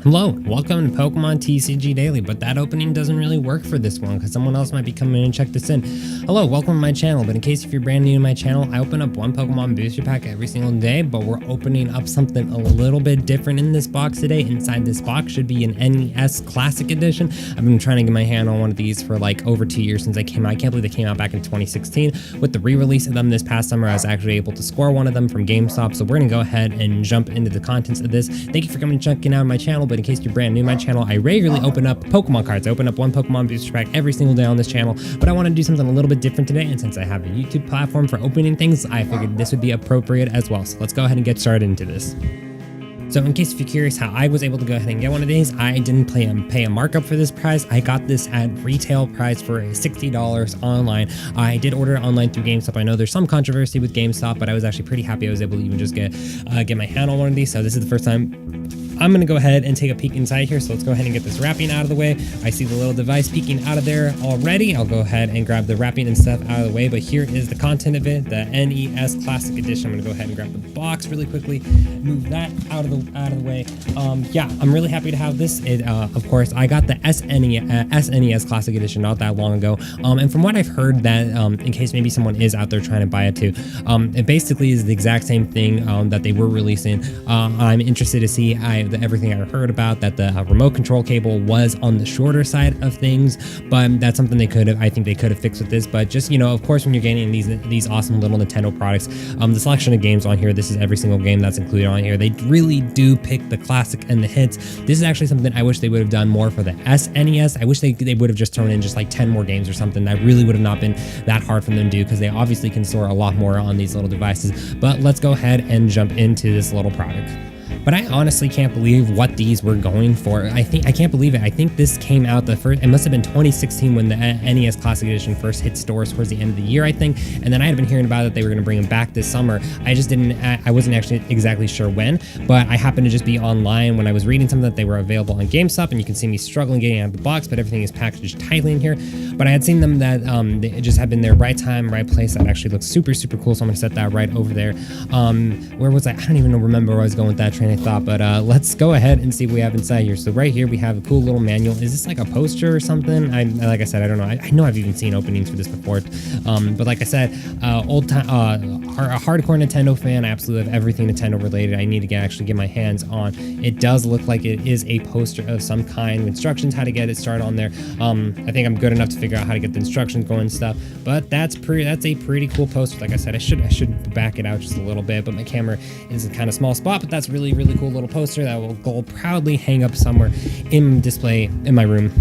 Hello, welcome to Pokemon TCG Daily, but that opening doesn't really work for this one because someone else might be coming in and check this in. Hello, welcome to my channel, but in case if you're brand new to my channel, I open up one Pokemon booster pack every single day, but we're opening up something a little bit different in this box today. Inside this box should be an NES Classic Edition. I've been trying to get my hand on one of these for like over 2 years since they came out. I can't believe they came out back in 2016. With the re-release of them this past summer, I was actually able to score one of them from GameStop, so we're going to go ahead and jump into the contents of this. Thank you for coming and checking out my channel, but in case you're brand new to my channel, I regularly open up Pokemon cards. I open up one Pokemon booster pack every single day on this channel, but I want to do something a little bit different today, and since I have a YouTube platform for opening things, I figured this would be appropriate as well. So let's go ahead and get started into this. So in case if you're curious how I was able to go ahead and get one of these, I didn't pay a markup for this price. I got this at retail price for $60 online. I did order it online through GameStop. I know there's some controversy with GameStop, but I was actually pretty happy I was able to even just get my hand on one of these. So this is the first time I'm going to go ahead and take a peek inside here. So let's go ahead and get this wrapping out of the way. I see the little device peeking out of there already. I'll go ahead and grab the wrapping and stuff out of the way. But here is the content of it, the NES Classic Edition. I'm going to go ahead and grab the box really quickly, move that out of the way. Yeah, I'm really happy to have this. Of course, I got the SNES Classic Edition not that long ago. And from what I've heard, that in case maybe someone is out there trying to buy it too, it basically is the exact same thing that they were releasing. I'm interested to see everything I heard about, that the remote control cable was on the shorter side of things, but that's something I think they could have fixed with this. But just, you know, of course, when you're getting these awesome little Nintendo products, the selection of games on here, this is every single game that's included on here. They really do pick the classic and the hits. This is actually something I wish they would have done more for the SNES. I wish they would have just thrown in just like 10 more games or something. That really would have not been that hard for them to do, because they obviously can store a lot more on these little devices. But let's go ahead and jump into this little product. But I honestly can't believe what these were going for. I can't believe it. I think this came out it must have been 2016 when the NES Classic Edition first hit stores towards the end of the year, I think. And then I had been hearing about it, they were going to bring them back this summer. I wasn't actually exactly sure when, but I happened to just be online when I was reading something that they were available on GameStop, and you can see me struggling getting out of the box, but everything is packaged tightly in here. But I had seen them that they just had been there right time, right place. That actually looks super, super cool. So I'm going to set that right over there. Where was I? I don't even remember where I was going with that train of thought, but let's go ahead and see what we have inside here. So right here we have a cool little manual. Is this like a poster or something? Like I said, I don't know. I know I've even seen openings for this before, but like I said, a hardcore Nintendo fan. I absolutely have everything Nintendo related I need to actually get my hands on. It does look like it is a poster of some kind, instructions how to get it started on there. I think I'm good enough to figure out how to get the instructions going and stuff, but that's a pretty cool poster. Like I said, I should back it out just a little bit, but my camera is in kind of small spot, but that's really cool little poster that will proudly hang up somewhere in display in my room.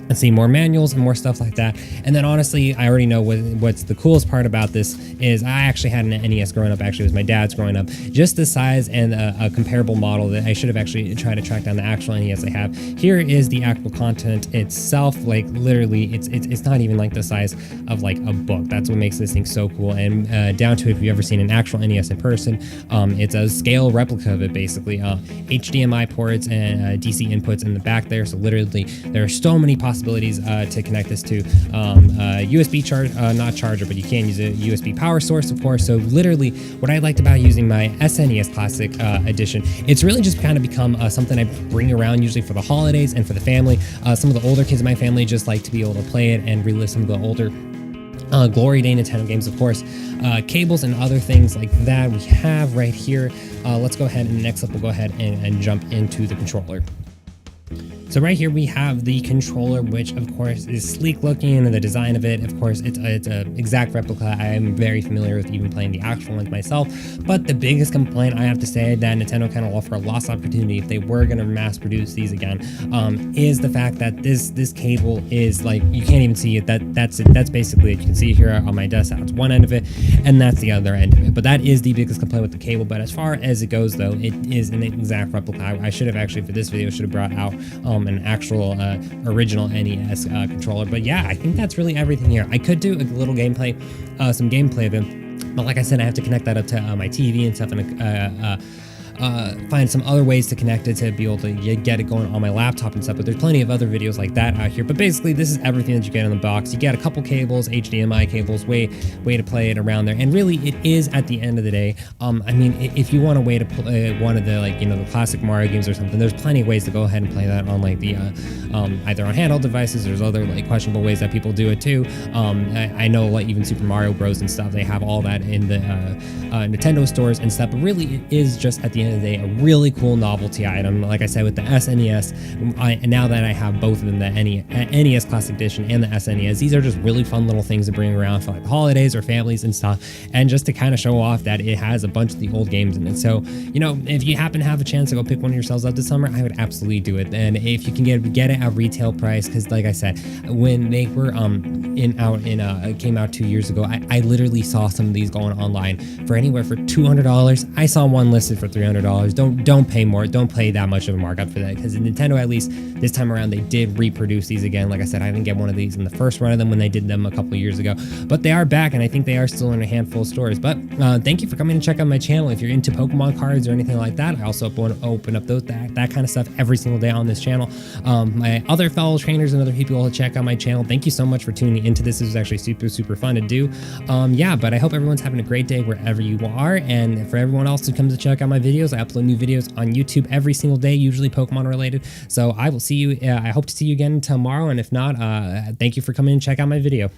And see more manuals and more stuff like that. And then honestly, I already know what's the coolest part about this is I actually had an NES growing up. Actually, it was my dad's growing up. Just the size and a comparable model that I should have actually tried to track down the actual NES I have. Here is the actual content itself. Like literally, it's not even like the size of like a book. That's what makes this thing so cool. And down to if you've ever seen an actual NES in person, it's a scale replica of it basically. HDMI ports and DC inputs in the back there. So literally, there are so many possibilities to connect this to USB charge, not charger, but you can use a USB power source, of course. So literally, what I liked about using my SNES Classic Edition, it's really just kind of become something I bring around usually for the holidays and for the family. Some of the older kids in my family just like to be able to play it and relive some of the older Glory Day Nintendo games, of course. Cables and other things like that we have right here. Let's go ahead and next up we'll go ahead and jump into the controller. So right here we have the controller, which of course is sleek looking, and the design of it, of course, it's an exact replica. I am very familiar with even playing the actual ones myself, but the biggest complaint I have to say that Nintendo kind of offer a lost opportunity if they were going to mass produce these again, is the fact that this cable is like, you can't even see it. That's basically it. You can see it here on my desk. That's one end of it, and that's the other end of it. But that is the biggest complaint with the cable. But as far as it goes, though, it is an exact replica. I should have actually, for this video, should have brought out an actual original NES controller. But yeah, I think that's really everything here. I could do a little gameplay, some gameplay of it, but like I said, I have to connect that up to my TV and stuff, and find some other ways to connect it to be able to get it going on my laptop and stuff. But there's plenty of other videos like that out here. But basically, this is everything that you get in the box. You get a couple cables, HDMI cables, way to play it around there. And really, it is at the end of the day. I mean, if you want a way to play one of the the classic Mario games or something, there's plenty of ways to go ahead and play that on like the either on handheld devices. There's other like questionable ways that people do it too. I know like even Super Mario Bros and stuff, they have all that in the Nintendo stores and stuff. But really, it is just at the end of the day a really cool novelty item. Like I said, with the SNES, and now that I have both of them, the NES Classic Edition and the SNES, these are just really fun little things to bring around for like the holidays or families and stuff, and just to kind of show off that it has a bunch of the old games in it. So if you happen to have a chance to go pick one of yourselves up this summer, I would absolutely do it. And if you can get it at retail price, because like I said, when they were came out 2 years ago, I literally saw some of these going online for anywhere for $200. I saw one listed for $300. Don't pay more. Don't pay that much of a markup for that, because Nintendo, at least this time around, they did reproduce these again. Like I said, I didn't get one of these in the first run of them when they did them a couple of years ago, but they are back, and I think they are still in a handful of stores. But thank you for coming to check out my channel. If you're into Pokemon cards or anything like that, I also open up that kind of stuff every single day on this channel. My other fellow trainers and other people will check out my channel. Thank you so much for tuning into this. This was actually super fun to do. Yeah, but I hope everyone's having a great day wherever you are. And for everyone else who comes to check out my videos, I upload new videos on YouTube every single day, usually Pokemon related. So I will see you. I hope to see you again tomorrow. And if not, thank you for coming and check out my video.